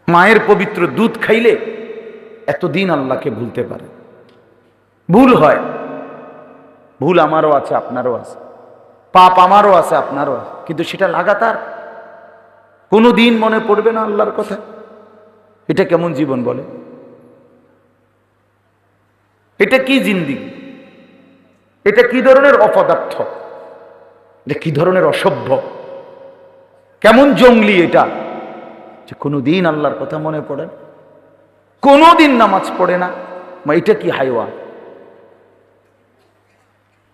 মায়ের পবিত্র দুধ খাইলে এতদিন আল্লাহকে ভুলতে পারে। ভুল হয়, ভুল আমারও আছে, আপনারও আছে, পাপ আমারও আছে, আপনারও আছে, কিন্তু সেটা লাগাতার কোনো দিন মনে পড়বে না আল্লাহর কথা। এটা কেমন জীবন বলে? এটা কি জিন্দিগি? এটা কি ধরনের অপদার্থ? এটা কি ধরনের অসভ্য? কেমন জঙ্গলি এটা, যে কোনোদিন আল্লাহর কথা মনে পড়ে না, কোনোদিন নামাজ পড়ে না। এটা কি হাইওয়ান?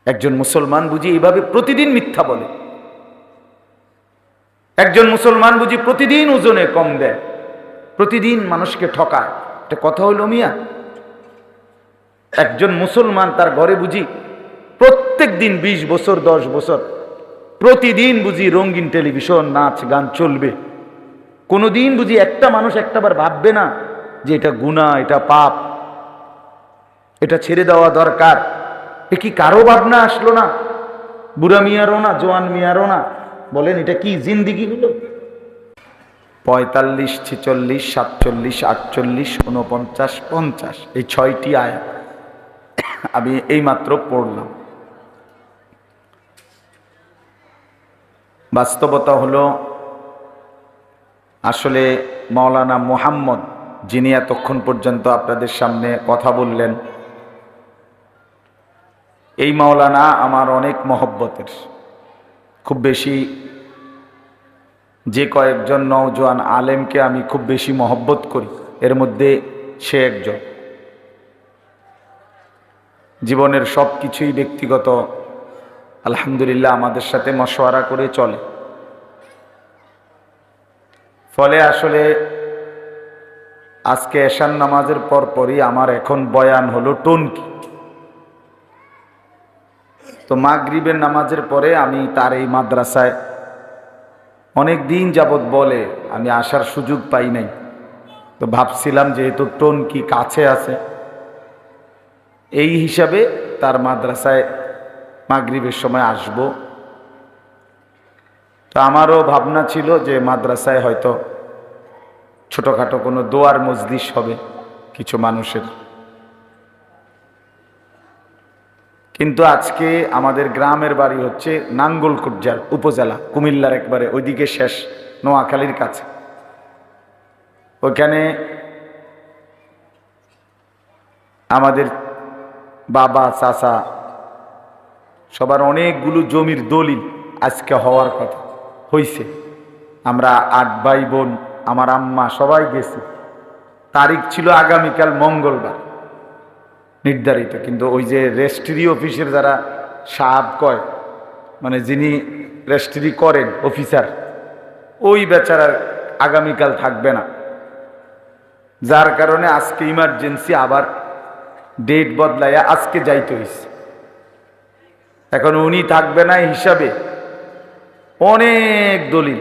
একজন মুসলমান বুঝি এইভাবে প্রতিদিন মিথ্যা বলে? একজন মুসলমান বুঝি প্রতিদিন ওজনে কম দেয়, প্রতিদিন মানুষকে ঠকায়? এটা কথা হইল মিয়া? একজন মুসলমান তার ঘরে বুঝি প্রত্যেক দিন 20 বছর 10 বছর প্রতিদিন বুঝি রঙিন টেলিভিশন, নাচ গান চলবে? কোনোদিন বুঝি একটা মানুষ একটাবার ভাববে না যে এটা গুনাহ, এটা পাপ, এটা ছেড়ে দেওয়া দরকার? এ কি কারো ভাবনা আসলো না? বুড়া মিয়ারও না, জোয়ান মিয়ারও না? বলেন এটা কি জিন্দিগি হলো? 45, 46, 47, 48, 49, 50 এই 6টি আয়াত আমি এইমাত্র পড়লাম। বাস্তবতা হলো, আসলে মাওলানা মুহাম্মদ যিনি এতক্ষণ পর্যন্ত আপনাদের সামনে কথা বললেন, এই মাওলানা আমার অনেক মহব্বতের। খুব বেশি যে কয়েকজন নওজোয়ান আলেমকে আমি খুব বেশি মহব্বত করি, এর মধ্যে সে একজন। জীবনের সব কিছুই ব্যক্তিগত আলহামদুলিল্লাহ আমাদের সাথে মশওয়ারা করে চলে। ফলে আসলে আজকে এশার নামাজের পরপরই আমার এখন বয়ান হলো টনকি। তো মাগরিবের নামাজের পরে আমি তার এই মাদ্রাসায় অনেক দিন যাবৎ বলে আমি আসার সুযোগ পাই নাই। তো ভাবছিলাম যেহেতু টনকি কাছে আছে, এই হিসাবে তার মাদ্রাসায় মাগরিবের সময় আসব। তো আমারও ভাবনা ছিল যে মাদ্রাসায় হয়তো ছোটোখাটো কোনো দোয়ার মজলিস হবে কিছু মানুষের। কিন্তু আজকে আমাদের গ্রামের বাড়ি হচ্ছে নাঙ্গলকোট উপজেলা, কুমিল্লার একবারে ওইদিকে শেষ, নোয়াখালীর কাছে। ওইখানে আমাদের বাবা চাচা সবার অনেকগুলো জমির দলিল আজকে হওয়ার কথা হইছে। আমরা 8 ভাই বোন, আমার আম্মা সবাই গেছি। তারিখ ছিল আগামীকাল মঙ্গলবার নির্ধারিত, কিন্তু ওই যে রেজিস্ট্রি অফিসের যারা সাহেব কয়, মানে যিনি রেজিস্ট্রি করেন অফিসার, ওই বেচারার আগামীকাল থাকবে না, যার কারণে আজকে ইমার্জেন্সি আবার ডেট বদলাইয়া আজকে যাইতে হয়েছে। এখন উনি থাকবে না হিসাবে অনেক দলিল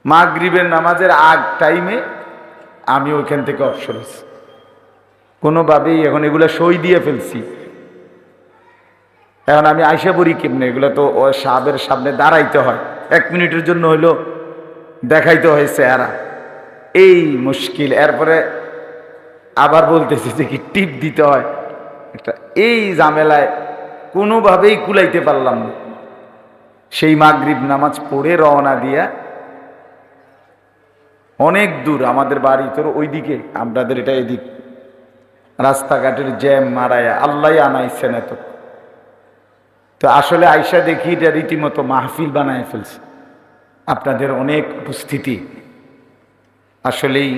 মাগরিবের নামাজের আগ টাইমে আমি ওইখান থেকে অবসর হয়েছি। কোনোভাবেই এখন এগুলো সই দিয়ে ফেলছি। এখন আমি আইসা পড়ি কেমনে? এগুলো তো ও সাহেবের সামনে দাঁড়াইতে হয়, 1 মিনিটের জন্য হইলো দেখাইতে হয় চেহারা, এই মুশকিল। এরপরে আবার বলতেছি যে কি টিপ দিতে হয় একটা, এই ঝামেলায় কোনোভাবেই কুলাইতে পারলাম না। সেই মাগরিব নামাজ পড়ে রওনা দিয়া অনেক দূর, আমাদের বাড়ি তোর ওইদিকে, আপনাদের এটা এদিক, রাস্তাঘাটের জ্যাম মারায়া আল্লাহ আনাইছেন এত। তো আসলে আইসা দেখি এটা রীতিমতো মাহফিল বানায় ফেলছে, আপনাদের অনেক উপস্থিতি। আসলেই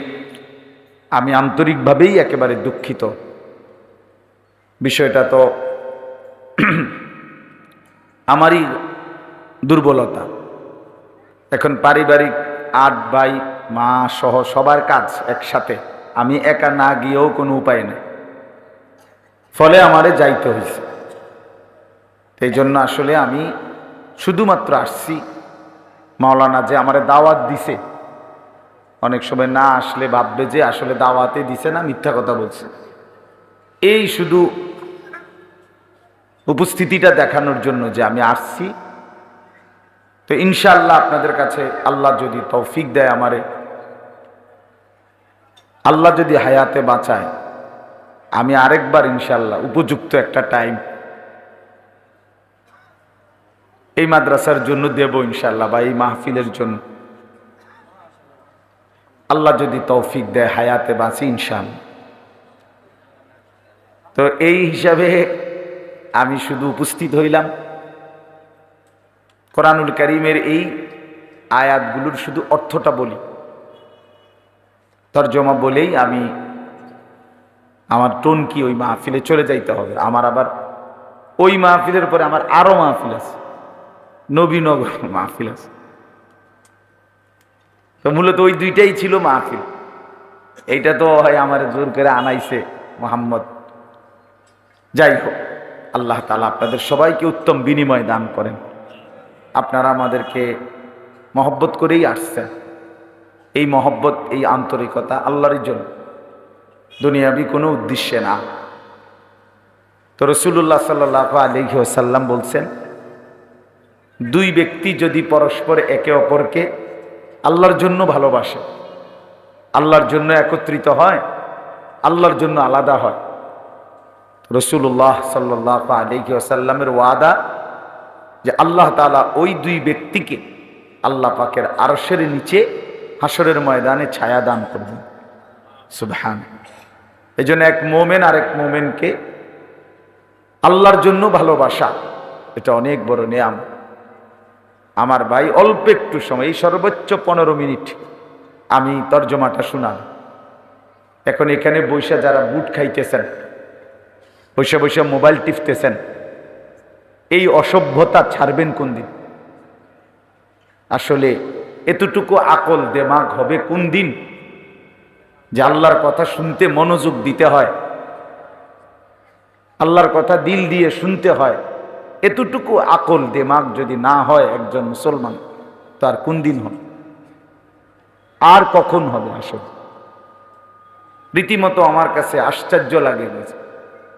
আমি আন্তরিকভাবেই একেবারে দুঃখিত। বিষয়টা তো আমারই দুর্বলতা। এখন পারিবারিক 8 ভাই, মা সহ সবার কাজ একসাথে, আমি একা না গিয়েও কোনো উপায় নেই, ফলে আমারে যাইতে হয়েছে। এই জন্য আসলে আমি শুধুমাত্র আসছি, মাওলানা যে আমারে দাওয়াত দিছে, অনেক সময় না আসলে ভাববে যে আসলে দাওয়াতে দিছে না, মিথ্যা কথা বলছে। এই শুধু উপস্থিতিটা দেখানোর জন্য যে আমি আসছি। তো ইনশাআল্লাহ আপনাদের কাছে আল্লাহ যদি তৌফিক দেয় আমারে, আল্লাহ যদি হায়াতে বাঁচায়, আমি আরেকবার ইনশাল্লাহ উপযুক্ত একটা টাইম এই মাদ্রাসার জন্য দেব ইনশাল্লাহ, বা এই মাহফিলের জন্য। আল্লাহ যদি তৌফিক দেয়, হায়াতে বাঁচি ইনশাল্লাহ। তো এই হিসাবে আমি শুধু উপস্থিত হইলাম, কোরআনুল কারীমের এই আয়াতগুলোর শুধু অর্থটা বলি, তর্জমা বলেই আমি আমার টনকি ওই মাহফিলে চলে যাইতে হবে। আমার আবার ওই মাহফিলের পরে আমার আরো মাহফিল আছে, নবীনগর মাহফিল আছে। তো মূলত ওই দুইটাই ছিল মাহফিল। এইটা তো হয় আমার জোর করে আনাইছে মোহাম্মদ। যাই হোক, আল্লাহ তাআলা আপনাদের সবাইকে উত্তম বিনিময় দান করেন। আপনারা আমাদেরকে মহব্বত করেই আসছেন। এই মহব্বত, এই আন্তরিকতা আল্লাহর জন্য, দুনিয়াবি কোনো উদ্দেশ্যে না। তো রাসূলুল্লাহ সাল্লাল্লাহু আলাইহি ওয়াসাল্লাম বলছেন, দুই ব্যক্তি যদি পরস্পর একে অপরকে আল্লাহর জন্য ভালোবাসে, আল্লাহর জন্য একত্রিত হয়, আল্লাহর জন্য আলাদা হয়, রাসূলুল্লাহ সাল্লাল্লাহু আলাইহি ওয়াসাল্লামের ওয়াদা যে আল্লাহ তাআলা ওই দুই ব্যক্তিকে আল্লাহ পাকের আরশের নিচে হাসরের ময়দানে ছায়া দান করবেন। সুবহানাল্লাহ। এজন্য এক মুমিন আরেক মুমিনকে আল্লাহর জন্য ভালোবাসা, এটা অনেক বড় নিয়ামত। আমার ভাই, অল্প একটু সময়, এই সর্বোচ্চ 15 মিনিট আমি তর্জমাটা শোনাব। এখন এখানে বৈশা যারা বুট খাইতেছেন, বসে বসে মোবাইল টিপতেছেন, এই অসভ্যতা ছাড়বেন কোন দিন? আসলে এতটুকু আকল দেমাগ হবে কোন দিন যে আল্লাহর কথা শুনতে মনোযোগ দিতে হয়, আল্লাহর কথা দিল দিয়ে শুনতে হয়? এতটুকু আকল দেমাগ যদি না হয় একজন মুসলমান, তো আর কোন দিন হবে, আর কখন হবে? আসলে রীতিমতো আমার কাছে আশ্চর্য লাগে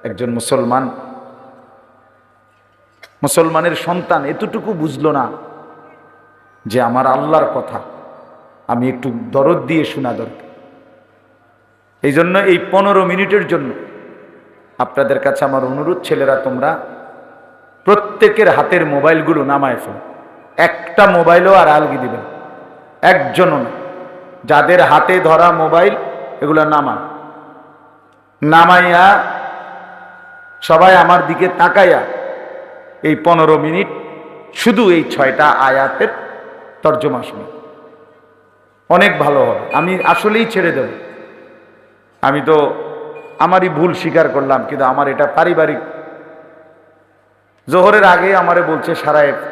একজন মুসলমানের সন্তান এতটুকু বুঝলো না যে আমার আল্লাহর কথা আমি একটু দরদ দিয়ে শোনা দরকার। এই জন্য এই 15 মিনিটের জন্য আপনাদের কাছে আমার অনুরোধ, ছেলেরা তোমরা প্রত্যেকের হাতের মোবাইলগুলো নামায় ফেল। একটা মোবাইলও আর আলগি দিবেন, একজনও না। যাদের হাতে ধরা মোবাইল এগুলো নামাইয়া সবাই আমার দিকে তাকাইয়া এই 15 মিনিট শুধু এই 6টা আয়াতের তর্জমা শুনি, অনেক ভালো হবে। আমি আসলেই ছেড়ে দেব। আমি তো আমারই ভুল স্বীকার করলাম, কিন্তু আমার এটা পারিবারিক। জোহরের আগে আমারে বলছে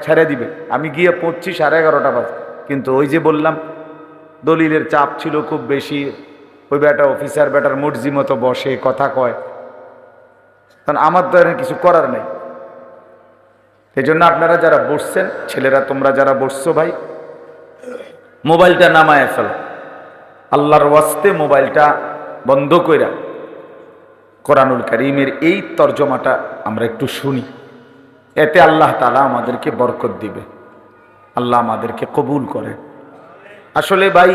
ছেড়ে দিবে, আমি গিয়ে পৌঁছছি 11:30 বাজে। কিন্তু ওই যে বললাম দলিলের চাপ ছিল খুব বেশি, ওই বেটা অফিসার বেটার মর্জি মতো বসে কথা কয়, কারণ আমার তো এর কিছু করার নেই। এই জন্য আপনারা যারা বসছেন, ছেলেরা তোমরা যারা বসছো, ভাই মোবাইলটা নামায় ফেলো, আল্লাহর ওয়াস্তে মোবাইলটা বন্ধ কইরা কোরআনুল কারীমের এই তর্জমাটা আমরা একটু শুনি। এতে আল্লাহ তাআলা আমাদেরকে বরকত দিবে, আল্লাহ আমাদেরকে কবুল করে। আসলে ভাই,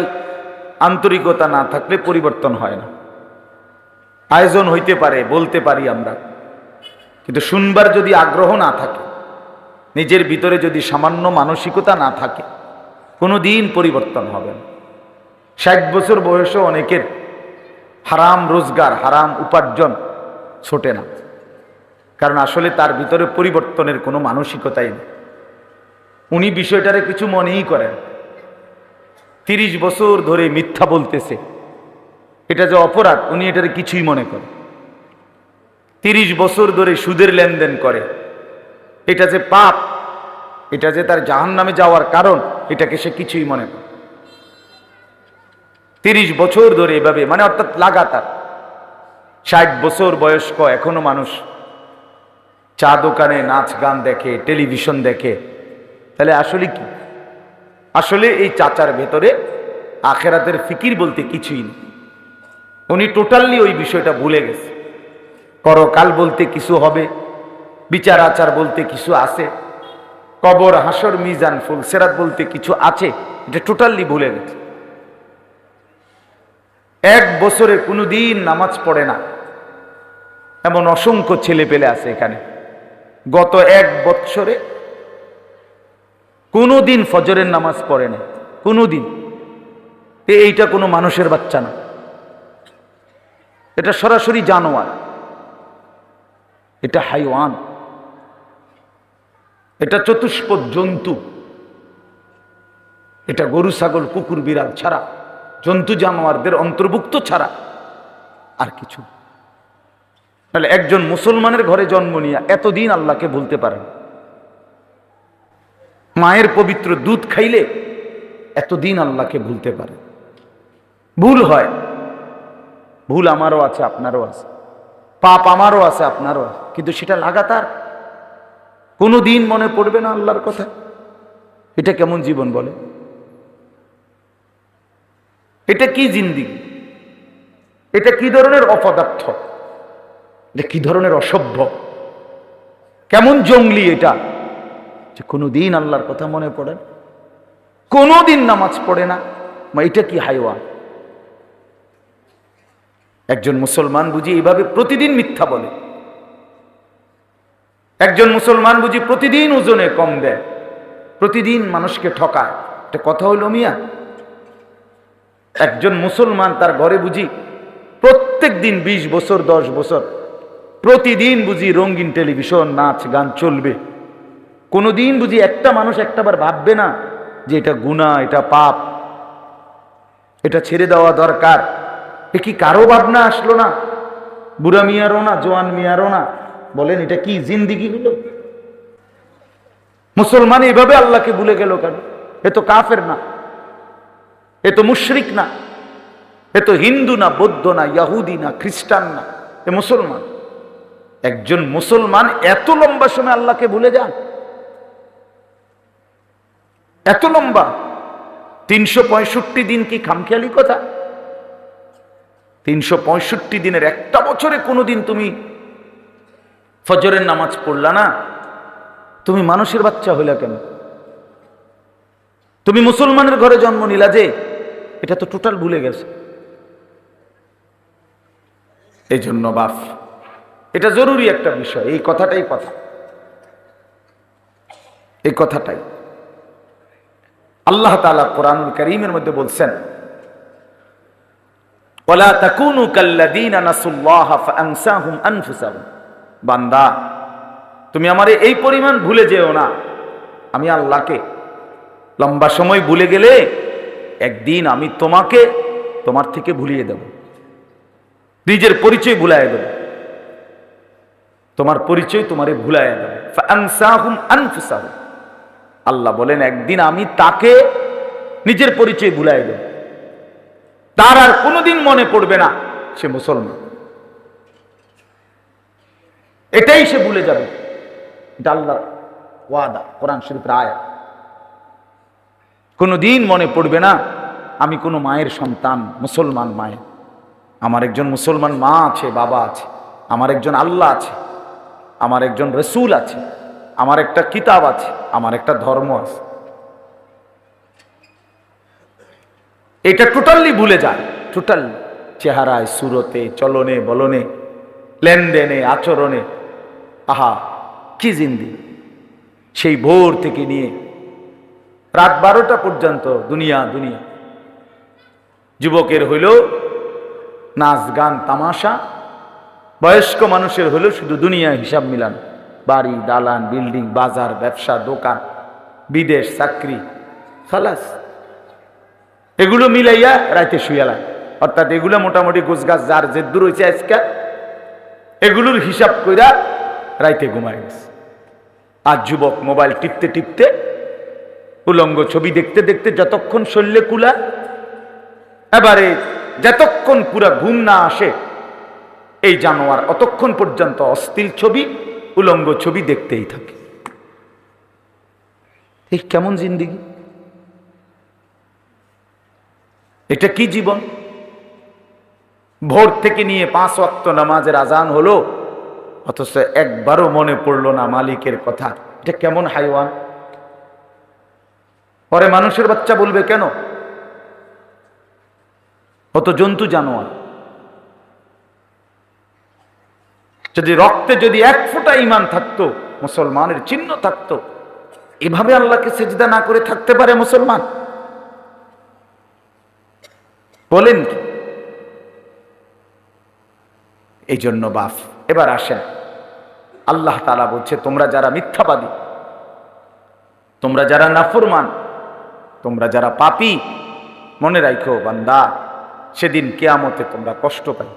আন্তরিকতা না থাকলে পরিবর্তন হয় না। আয়োজন হইতে পারে, বলতে পারি আমরা, কিন্তু শুনবার যদি আগ্রহ না থাকে, নিজের ভিতরে যদি সামান্য মানসিকতা না থাকে, কোনো দিন পরিবর্তন হবে না। 60 বছর বয়সে অনেকের হারাম রোজগার, হারাম উপার্জন ছোটে না, কারণ আসলে তার ভিতরে পরিবর্তনের কোনো মানসিকতাই নেই। উনি বিষয়টারে কিছু মনেই করেন। 30 বছর ধরে মিথ্যা বলতেছে, এটা যে অপরাধ উনি এটারে কিছুই মনে করেন। 30 বছর ধরে সুদের লেনদেন করে, এটা যে পাপ, এটা যে তার জাহান্নামে যাওয়ার কারণ, এটাকে সে কিছুই মনে করে। 30 বছর ধরে এভাবে, মানে অর্থাৎ লাগাতার। 60 বছর বয়স্ক এখনো মানুষ চা দোকানে নাচ গান দেখে, টেলিভিশন দেখে। তাহলে আসলে কি? আসলে এই চাচার ভেতরে আখেরাতের ফিকির বলতে কিছুই নেই। উনি টোটালি ওই বিষয়টা ভুলে গেছে। পরকাল বলতে কিছু হবে, বিচার আচার বলতে কিছু আছে, কবর, হাসর, মিজান, ফুলসেরাত বলতে কিছু আছে, এটা টোটালি ভুলে গেছে। এক বছরে কোনোদিন নামাজ পড়ে না এমন অসংখ্য ছেলে পেলে আছে এখানে। গত এক বৎসরে কোনোদিন ফজরের নামাজ পড়ে না, কোনোদিন। এইটা কোনো মানুষের বাচ্চা না, এটা সরাসরি জানোয়ার, এটা হাইওয়ান, এটা চতুষ্পদ জন্তু, এটা গরু ছাগল কুকুর বিড়াল ছাড়া, জন্তু জানোয়ারদের অন্তর্ভুক্ত ছাড়া আর কিছু। তাহলে একজন মুসলমানের ঘরে জন্ম নিয়ে এতদিন আল্লাহকে ভুলতে পারেন, মায়ের পবিত্র দুধ খাইলে এতদিন আল্লাহকে ভুলতে পারে। ভুল হয়, ভুল আমারও আছে, আপনারও আছে, পাপ আমারও আছে, আপনারও আছে, কিন্তু সেটা লাগাতার কোনো দিন মনে পড়বে না আল্লাহর কথা। এটা কেমন জীবন বলে? এটা কি জিন্দিগি? এটা কি ধরনের অপদার্থ? এটা কি ধরনের অসভ্য? কেমন জঙ্গলি এটা, যে কোনোদিন আল্লাহর কথা মনে পড়ে না, কোনোদিন নামাজ পড়ে না। এটা কি হাইওয়ান? একজন মুসলমান বুঝি এইভাবে প্রতিদিন মিথ্যা বলে, একজন মুসলমান বুঝি প্রতিদিন ওজনে কম দেয়, প্রতিদিন মানুষকে ঠকায়। এটা কথা হইল মিয়া? একজন মুসলমান তার ঘরে বুঝি প্রত্যেক দিন 20 বছর 10 বছর প্রতিদিন বুঝি রঙিন টেলিভিশন, নাচ গান চলবে, কোনোদিন বুঝি একটা মানুষ একটাবার ভাববে না যে এটা গুনাহ, এটা পাপ, এটা ছেড়ে দেওয়া দরকার? এ কি কারো ভাবনা আসলো না? বুড়া মিয়ারও না, জোয়ান মিয়ারও না? বলেন এটা কি জিন্দিগি হলো? মুসলমান এভাবে আল্লাহকে ভুলে গেল কেন? এ তো কাফের না, এ তো মুশরিক না, এ তো হিন্দু না, বৌদ্ধ না, ইহুদি না, খ্রিস্টান না, এ মুসলমান। একজন মুসলমান এত লম্বা সময় আল্লাহকে ভুলে যান? এত লম্বা 365 দিন কি খামখেয়ালি কথা? 365 দিনের একটা বছরে কোনোদিন তুমি ফজরের নামাজ পড়লা না, তুমি মানুষের বাচ্চা হইলা কেন? তুমি মুসলমানের ঘরে জন্ম নিলা যে, এটা তো টোটাল ভুলে গেছে। এই জন্য বাপ, এটা জরুরি একটা বিষয়। এই কথাটাই কথা, এই কথাটাই আল্লাহ তাআলা কোরআনুল কারীমের মধ্যে বলছেন, ওয়ালা তাকুনু কাল্লাযীনা নাসুল্লাহা ফাআনসাহুম আনফুসাহুম। বান্দা, তুমি আমারে এই পরিমাণ ভুলে যেও না, আমি আল্লাহকে। লম্বা সময় ভুলে গেলে একদিন আমি তোমাকে তোমার থেকে ভুলিয়ে দেব, নিজের পরিচয় ভুলাইয়া দেব, তোমার পরিচয় তোমারে ভুলাইয়া দেব। ফাআনসাহুম আনফুসাহুম, আল্লাহ বলেন একদিন আমি তাকে নিজের পরিচয় ভুলাইয়া দেব, তার আর কোনোদিন মনে পড়বে না সে মুসলমান, এটাই সে ভুলে যাবে। এটা আল্লাহর ওয়াদা, কোরআন শরীফের আয়াত। কোনোদিন মনে পড়বে না আমি কোনো মায়ের সন্তান, মুসলমান মায়ের। আমার একজন মুসলমান মা আছে, বাবা আছে, আমার একজন আল্লাহ আছে, আমার একজন রসুল আছে, আমার একটা কিতাব আছে, আমার একটা ধর্ম আছে। এটা টোটালি ভুলে যায়, টোটাল চেহারায়, সুরতে, চলনে বলনে, লেনদেনে, আচরণে। আহা কি জিন্দেগি! সেই ভোর থেকে নিয়ে রাত 12টা পর্যন্ত দুনিয়া দুনিয়া। যুবকের হইল নাচ গান তামাশা, বয়স্ক মানুষের হইল শুধু দুনিয়া হিসাব মিলান, বাড়ি দালান বিল্ডিং, বাজার ব্যবসা দোকান, বিদেশ চাকরি, খালাস। এগুলো মিলাইয়া রাইতে শুয়ালা, অর্থাৎ এগুলো মোটামুটি গোছগাছ যার যে দূর হয়েছে আজকে, এগুলোর হিসাব কইরা রাইতে ঘুমায় গেছে। আর যুবক মোবাইল টিপতে টিপতে, উলঙ্গ ছবি দেখতে দেখতে যতক্ষণ শরীরে কুলা, এবারে যতক্ষণ পুরা ঘুম না আসে এই জানোয়ার অতক্ষণ পর্যন্ত অশ্লীল ছবি, উলঙ্গ ছবি দেখতেই থাকে। এই কেমন জিন্দেগি? এটা কি জীবন? ভোর থেকে নিয়ে 5 ওয়াক্ত নামাজের আজান হলো, অথচ একবারও মনে পড়লো না মালিকের কথা। এটা কেমন হাইওয়ান? পরে মানুষের বাচ্চা বলবে কেন? কত জন্তু জানোয়ার। যদি রক্তে যদি এক ফোঁটা ঈমান থাকতো, মুসলমানের চিহ্ন থাকতো, এভাবে আল্লাহকে সেজদা না করে থাকতে পারে মুসলমান? বলেন কি? এই জন্য বাপ, এবার আসেন, আল্লাহ তাআলা বলছে তোমরা যারা মিথ্যাবাদী, তোমরা যারা নাফরমান, তোমরা যারা পাপী, মনে রাখো বান্দা, সেদিন কিয়ামতে তোমরা কষ্ট পাই।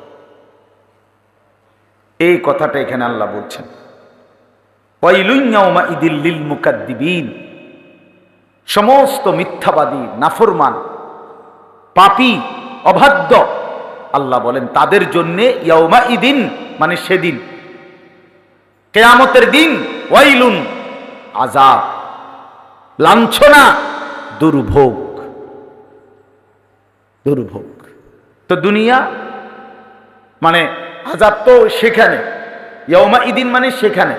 এই কথাটা এখানে আল্লাহ বলছেন। ওয়াইলুন ইয়াউমাইযিল লিল মুকাদ্দিবিন, সমস্ত মিথ্যাবাদী, নাফরমান, পাপী, অবাধ্য, আল্লাহ বলেন তাদের জন্য ইয়াউমাইদিন মানে সেদিন, কিয়ামতের দিন, ওয়াইলুন আযাব, লাঞ্ছনা, দুর্ভোগ, দুর্ভোগ। তো দুনিয়া মানে আযাব তো সেখানে, ইয়াউমাইদিন মানে সেখানে,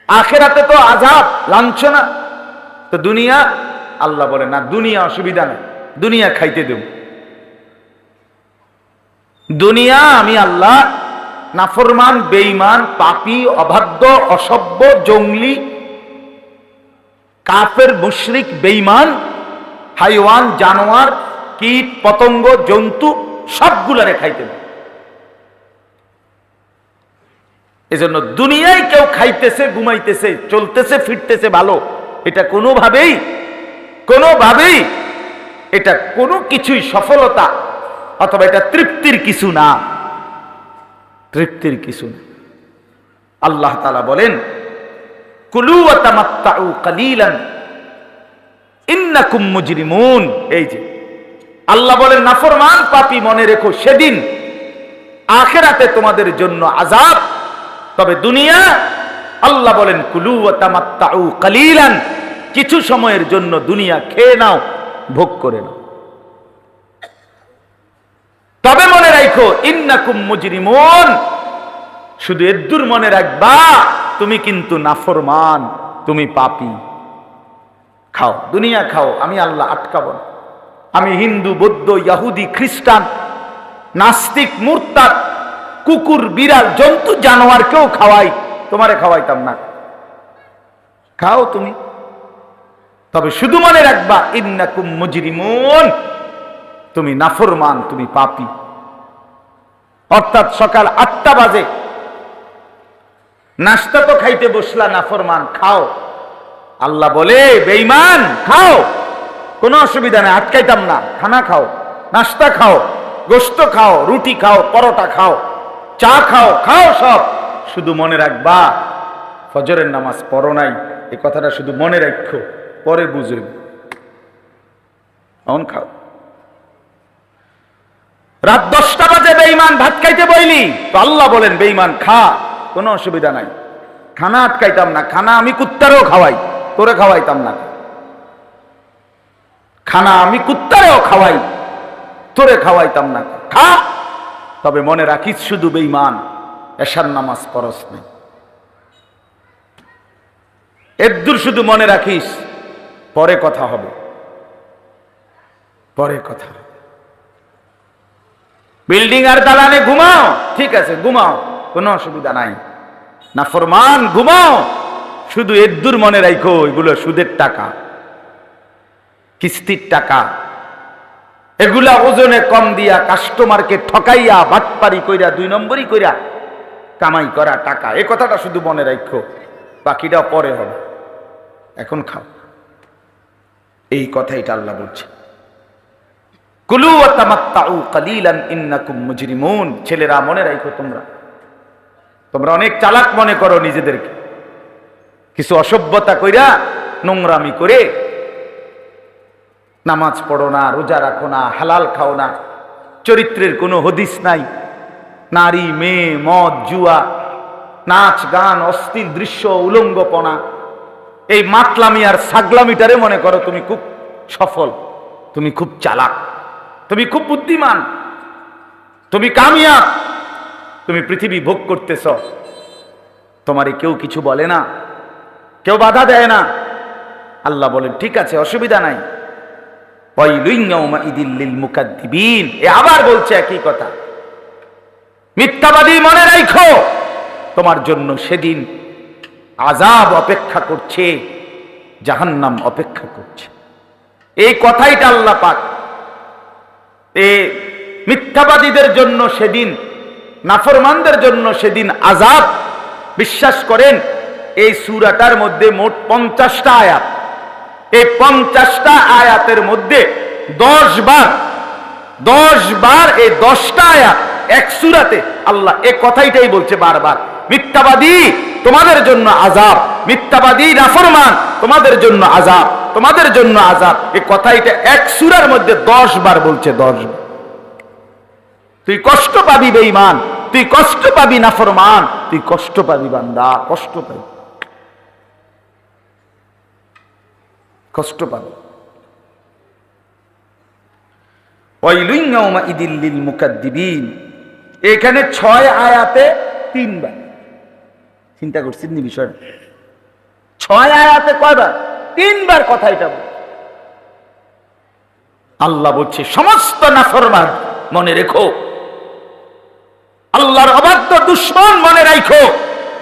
আখিরাতে তো আযাব, লাঞ্ছনা। তো দুনিয়া, আল্লাহ বলে না দুনিয়া অসুবিধা নেই, দুনিয়া খাইতে দেব। দুনিয়া আমি আল্লাহ নাফরমান, বেঈমান, পাপী, অবাধ্য, অসভ্য, জঙ্গলি, কাফের, মুশরিক, বেঈমান, হাইওয়ান, জানোয়ার, কীট পতঙ্গ, জন্তু সবগুলারে খাইতে দেব। এজন্য দুনিয়ায় কেউ খাইতেছে, ঘুমাইতেছে, চলতেছে, ফিরতেছে ভালো, এটা কোনোভাবেই এটা কোনো কিছুই সফলতা অথবা এটা তৃপ্তির কিছু না, তৃপ্তির কিছু না। আল্লাহ তাআলা বলেন কুলু ওয়া তামাত্তাউ কালিলান ইন্নাকুম মুজরিমুন। এই যে আল্লাহ বলেন নাফরমান, পাপী, মনে রেখো সেদিন আখিরাতে তোমাদের জন্য আযাব, তবে দুনিয়া, আল্লাহ বলেন কুলু ওয়া তামাত্তাউ কালিলান, কিছু সময়ের জন্য দুনিয়া খেয়ে নাও, ভোগ করে নাও। তবে মনে রাখো ইন্নাকুম মুজরিমুন, শুধু এদ্দুর মনে রাখবা তুমি কিন্তু নাফরমান, তুমি পাপী। খাও, দুনিয়া খাও, আমি আল্লাহ আটকাবো না। আমি হিন্দু, বৌদ্ধ, ইহুদি, খ্রিস্টান, নাস্তিক, মুরতাদ, কুকুর, বিড়াল, জন্তু জানোয়ারকেও খাওয়াই, তোমারে খাওয়াইতাম না। খাও তুমি, তবে শুধু মনে রাখবা ইন্নাকুম মুজরিমুন, তুমি নাফরমান, তুমি পাপী। অর্থাৎ সকাল 8টা বাজে নাস্তা তো খাইতে বসলা, নাফরমান, খাও। আল্লাহ বলে বেঈমান খাও, কোনো অসুবিধা নেই, আটকাইতাম না, খানা খাও, নাস্তা খাও, গোশত খাও, রুটি খাও, পরোটা খাও, চা খাও, খাও সব, শুধু মনে রাখবা ফজরের নামাজ পড়ো নাই, এই কথাটা শুধু মনে রাখো, পরে বুঝবে। এখন খাও। রাত 10টা বাজে বেঈমান ভাত খাইতে বইলি, তো আল্লাহ বলেন বেঈমান খা, কোনো অসুবিধা নাই, খানা আটকাইতাম না, খানা আমি কুত্তারেও খাওয়াই, তোরে খাওয়াইতাম না। খানা আমি কুত্তারেও খাওয়াই, তোরে খাওয়াইতাম না, খা। তবে মনে রাখিস শুধু বেঈমান এশার নামাজ পড়স নাই, এদ্দুর শুধু মনে রাখিস, পরে কথা হবে, পরে কথা হবে। বিল্ডিং আর দালানে ঘুমাও, ঠিক আছে ঘুমাও, কোনো অসুবিধা নাই, নাফরমান ঘুমাও, শুধু এদ্দুর মনে রাখো এগুলো সুদের টাকা, কিস্তির টাকা, এগুলা ওজনে কম দিয়া কাস্টমারকে ঠকাইয়া বাটপারি কইরা 2 নম্বরই কইরা কামাই করা টাকা। এ কথাটা শুধু মনে রাখো, বাকিটা পরে হবে, এখন খাও। এই কথাইটা আল্লাহ বলছে কুলু ওয়া তামাত্তাউ কালিলান ইন্নাকুম মুজরিমুন। ছেলেরা মনে রাখো, তোমরা অনেক চালাক মনে করো নিজেদেরকে, কিছু অসভ্যতা কইরা, নোংরামি করে নামাজ পড়ো না, রোজা রাখো না, হালাল খাও না, চরিত্রের কোনো হদিস নাই, নারী, মেয়ে, মদ, জুয়া, নাচ গান, অশ্লীল দৃশ্য, উলঙ্গপনা, এই মাতলামি আর ছাগলামিটারে মনে করো তুমি খুব সফল, তুমি খুব চালাক, তুমি খুব বুদ্ধিমান, তুমি কামিয়াব, তুমি পৃথিবী ভোগ করতেছ, তোমারে কেউ কিছু বলে না, কেউ বাধা দেয় না। আল্লাহ বলেন ঠিক আছে, অসুবিধা নাই, ওয়াইলুন ইয়াউমাইদিল লিল মুকাদ্দিবিন। আবার বলছে একই কথা, মিথ্যাবাদী মনে রাখো তোমার জন্য সেদিন আযাব অপেক্ষা করছে, জাহান্নাম অপেক্ষা করছে। এই কথাইটা আল্লাহ পাক মিথ্যাবাদীদের জন্য সেদিন, নাফরমানদের জন্য সেদিন আযাব, বিশ্বাস করেন এই সূরাটার মধ্যে মোট 50টা আয়াত। এই 50টা আয়াতের মধ্যে 10 বার এই 10টা আয়াত এক সূরাতে আল্লাহ এই কথাইটাই বলছে বারবার, মিথ্যাবাদী তোমাদের জন্য আযাব, মিথ্যাবাদী নাফরমান তোমাদের জন্য আযাব, তোমাদের জন্য আযাব। এই কথাইটা এক সূরার মধ্যে 10 বার বলছে, 10 বার। তুই কষ্ট পাবি বেঈমান, তুই কষ্ট পাবি নাফরমান, তুই কষ্ট পাবি বান্দা, কষ্ট পাবি, কষ্ট পাবি। ওয়াইলুন ইয়াউমাইদিল লিল মুকাদ্দিবিন। এখানে 6 আয়াতে 3 বার। চিন্তা করছেন নি বিষয়টা? 6 আয়াতে কয়বার? 3 বার কথা এটা আল্লাহ বলছে, সমস্ত নাফরমান মনে রেখো, আল্লাহর অবাধ্য দুশমন মনে রাখো,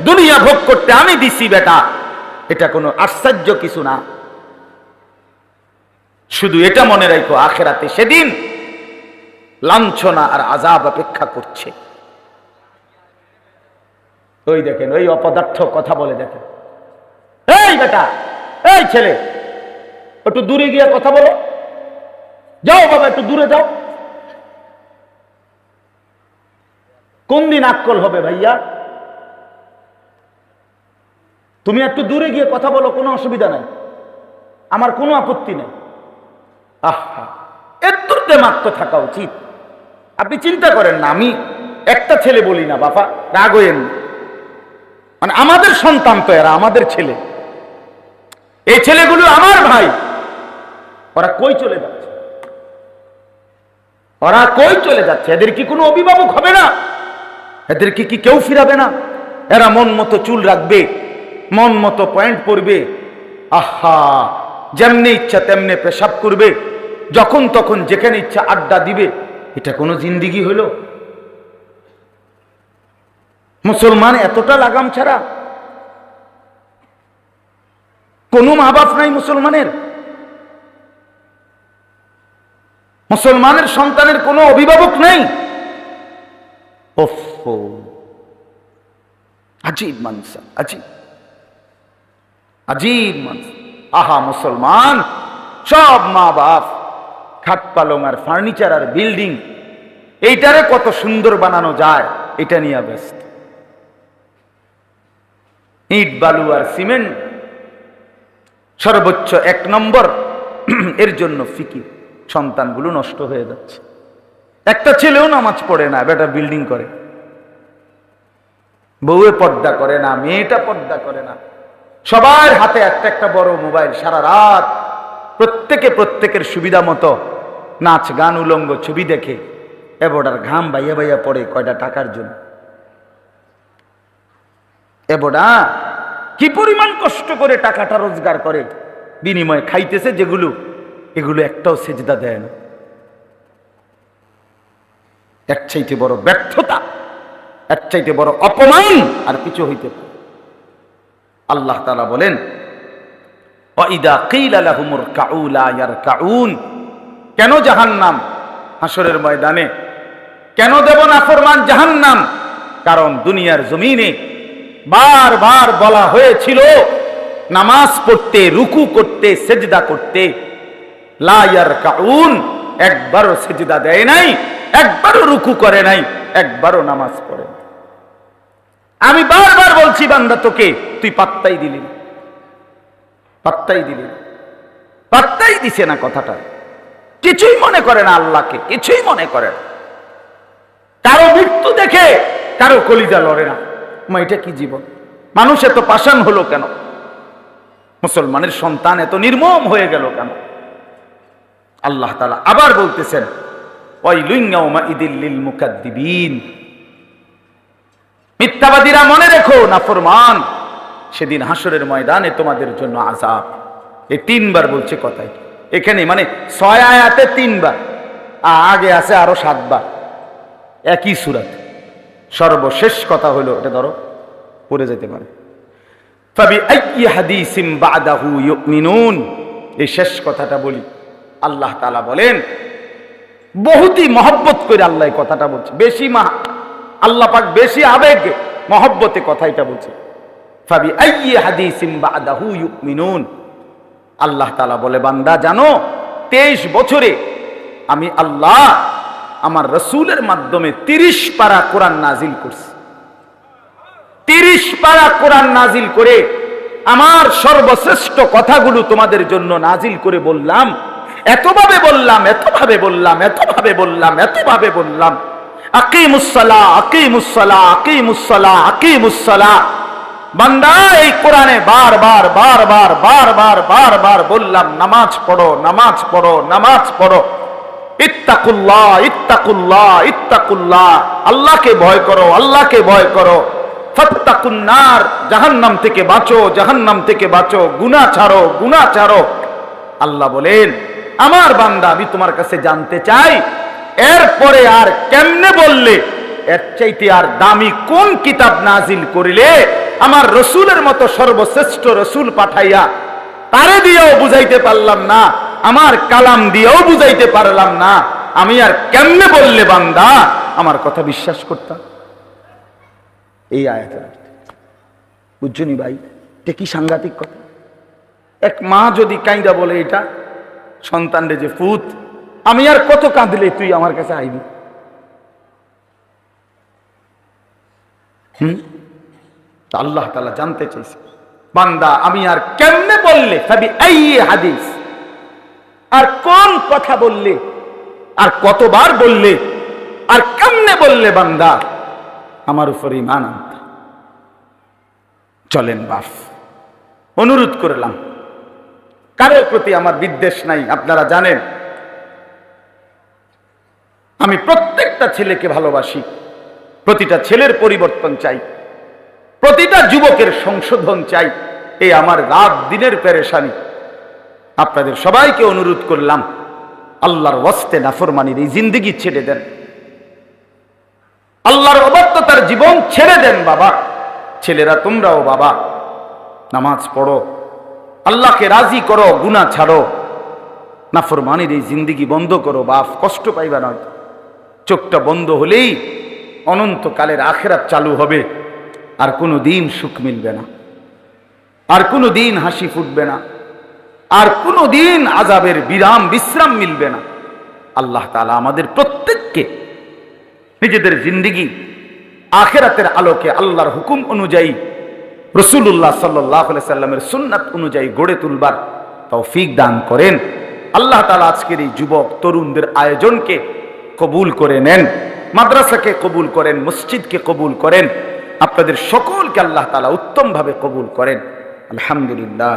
দুনিয়া ভোগ করতে আমি দিছি বেটা, এটা কোনো আশ্চর্য কিছু না। শুধু এটা মনে রাখো, আখিরাতে সেদিন লাঞ্ছনা আর আযাব অপেক্ষা করছে। ওই দেখেন, ওই অপদার্থ কথা বলে দেখেন, এই বেটা, এই ছেলে, একটু দূরে গিয়ে কথা বলো, যাও বাবা একটু দূরে যাও। কোন দিন আক্কল হবে ভাইয়া? তুমি একটু দূরে গিয়ে কথা বলো, কোনো অসুবিধা নাই, আমার কোনো আপত্তি নেই। আহা, এত মাত্র থাকা উচিত। আপনি চিন্তা করেন না, আমি একটা ছেলে বলি না বাবা, রাগ হইেন, মানে আমাদের সন্তান তো এরা, আমাদের ছেলে, এই ছেলেগুলো আমার ভাই, ওরা কই চলে যাচ্ছে? ওরা কই চলে যাচ্ছে? এদের কি কোনো অভিভাবক হবে না? এদের কি কেউ ফিরাবে না? এরা মন মতো চুল রাখবে, মন মতো পয়েন্ট পরবে, আহা, যেমনি ইচ্ছা তেমনি পেশাব করবে, যখন তখন যেখানে ইচ্ছা আড্ডা দিবে। এটা কোনো জিন্দিগি হলো? মুসলমান এতটা লাগাম ছাড়া? কোনো মা বাপ নাই মুসলমানের? মুসলমানের সন্তানের কোনো অভিভাবক নেই? ওফো, আজীব মানুষ, আজীব আজীব মানুষ। আহা, মুসলমান সব মা বাপ খাট পালং আর ফার্নিচার আর বিল্ডিং, এইটারে কত সুন্দর বানানো যায় এটা নিয়ে ব্যস্ত। ইট বালু আর সিমেন্ট সর্বোচ্চ 1 নম্বর, এর জন্য ফিকির। সন্তানগুলো নষ্ট হয়ে যাচ্ছে। একটা ছেলেও নামাজ পড়ে না, বেটা বিল্ডিং করে। বউয়ে পর্দা করে না, মেয়েটা পর্দা করে না, সবার হাতে একটা একটা বড় মোবাইল, সারা রাত প্রত্যেকে প্রত্যেকের সুবিধা মতো নাচ গান উলঙ্গ ছবি দেখে এবড়ার ঘাম বাইয়া বাইয়া পড়ে কয়টা টাকার জন্য। এবড়া কি পরিমাণ কষ্ট করে টাকাটা রোজগার করে, বিনিময়ে খাইতেছে যেগুলো, এগুলো একটাও সেজদা দেয় না। এর চাইতে বড় ব্যর্থতা, এর চাইতে বড় অপমান আর কিছু হইতে পারে। আল্লাহ তাআলা বলেন, ওয়াইদা কিলা লাহুমুর কাউ লা ইয়ারকাউন। কেন জাহান্নাম? হাসরের ময়দানে কেন দেব নাফরমান জাহান্নাম? কারণ দুনিয়ার জমিনে বারবার বলা হয়েছিল নামাজ পড়তে, রুকু করতে, সেজদা করতে, লা ইয়ারকাউন, একবারও সেজদা দেয় নাই, একবারও রুকু করে নাই, একবারও নামাজ পড়ে নাই। আমি বারবার বলছি বান্দা তোকে, তুই পাত্তাই দিলি না, পাত্তাই দিলি না, পাত্তাই দিছে না কথাটা। কিছুই মনে করে না আল্লাহকে, কিছুই মনে করে না। কারো মৃত্যু দেখে কারো কলিজা লড়ে না। মা, এটা কি জীবন? মানুষ এত পাষাণ হলো কেন? মুসলমানের সন্তান এত নির্মম হয়ে গেল কেন? আল্লাহ তাআলা আবার বলতেছেন, ওয়াইলুন ইয়াউমাইদিল লিল মুকাদ্দিবিন। মিথ্যাবাদীরা মনে রেখো, নাফরমান, সেদিন হাসরের ময়দানে তোমাদের জন্য আযাব। এই 3 বার বলছে কথাই। এখানে মানে 6 আয়াতে 3 বার, আগে আছে আরো 7 বার একই সূরাত। সর্বশেষ কথা হলো, এটা ধরো পড়ে যেতে পারে, ফাবিআইয়ি হাদিসিম বাদাহু ইউমিনুন। এই শেষ কথাটা বলি, আল্লাহ তাআলা বলেন, বহুতই মহব্বত করে আল্লাহ এই কথাটা বলছে, বেশি আল্লাহ পাক বেশি আবেগ মহব্বতে কথা এটা বলছে। ফাবিআইয়ি হাদিসিম বাদাহু ইউমিনুন। আল্লাহ তাআলা বলে, বান্দা জানো 23 বছরে আমি আল্লাহ আমার রাসূলের মাধ্যমে 30 পারা কোরআন নাজিল করছি। 30 পারা কোরআন নাজিল করে আমার সর্বশ্রেষ্ঠ কথাগুলো তোমাদের জন্য নাজিল করে বললাম, এতভাবে বললাম, এতভাবে বললাম, এতভাবে বললাম, এতভাবে বললাম, আকিমুস সালাহ, আকিমুস সালাহ, আকিমুস সালাহ, আকিমুস সালাহ। বান্দা এই কোরআনে বারবার বারবার বারবার বারবার বললাম, নামাজ পড়ো, নামাজ পড়ো, নামাজ পড়ো, ইত্তাকুল্লাহ, ইত্তাকুল্লাহ, ইত্তাকুল্লাহ, আল্লাহকে ভয় করো, আল্লাহকে ভয় করো, ফাত্তাকুন নার, জাহান্নাম থেকে বাঁচো, জাহান্নাম থেকে বাঁচো, গুনাহ ছাড়ো, গুনাহ ছাড়ো। আল্লাহ বলেন, আমার বান্দা আমি তোমার কাছে জানতে চাই, এরপরে আর কেমনে বললে, এর চাইতে আর দামি কোন কিতাব নাজিল করিলে আমার রসুলের মতো সর্বশ্রেষ্ঠ রসুল পাঠাইয়া তারে দিয়েও বুঝাইতে পারলাম না, আমার কালাম দিয়েও বুঝাইতে পারলাম না, আমি আর কেমনে বললে বান্দা আমার কথা বিশ্বাস করতাম। এই আয়াতের অর্থ বুঝছনি ভাই, এটা কি সাংঘাতিক কথা। এক মা যদি কাইন্দা বলে এটা সন্তানরে যে ফুত, আমি আর কত কাঁদলে তুই আমার কাছে আইবি। আল্লাহ তাআলা জানতে চাইছে, বান্দা আমি আর কেমনে বললে, ফাবিআইয়ি হাদিস, আর কোন কথা বললে, আর কতবার বললে, আর কেমনে বললে বান্দা আমার উপর ঈমান আনতে। চলেন বাপ, অনুরোধ করলাম, কারোর প্রতি আমার বিদ্বেষ নাই, আপনারা জানেন আমি প্রত্যেকটা ছেলেকে ভালোবাসি, প্রতিটা ছেলের পরিবর্তন চাই, প্রতিটা যুবকের সংশোধন চাই, এই আমার রাত দিনের পেরেশানি। আপনাদের সবাইকে অনুরোধ করলাম, আল্লাহর ওয়াস্তে নাফরমানির এই জিন্দেগি ছেড়ে দেন, আল্লাহর অবাধ্যতার জীবন ছেড়ে দেন। বাবা ছেলেরা তোমরাও বাবা নামাজ পড়ো, আল্লাহকে রাজি করো, গুনাহ ছাড়ো, নাফরমানির এই জিন্দেগি বন্ধ করো। বাপ কষ্ট পাইবা নয়, চোখটা বন্ধ হলেই অনন্তকালের আখিরাত চালু হবে, আর কোনো দিন সুখ মিলবে না, আর কোনো দিন হাসি ফুটবে না, আর কোনো দিন আযাবের বিরাম বিশ্রাম মিলবে না। আল্লাহ তাআলা আমাদের প্রত্যেককে নিজেদের জিন্দেগি আখিরাতের আলোকে আল্লাহর হুকুম অনুযায়ী, রাসূলুল্লাহ সাল্লাল্লাহু আলাইহি সাল্লামের সুন্নাত অনুযায়ী গড়ে তুলবার তৌফিক দান করেন। আল্লাহ তাআলা আজকের এই যুবক তরুণদের আয়োজনকে কবুল করে নেন, মাদ্রাসাকে কবুল করেন, মসজিদকে কবুল করেন, আপনাদের সকলকে আল্লাহ তাআলা উত্তমভাবে কবুল করেন। আলহামদুলিল্লাহ।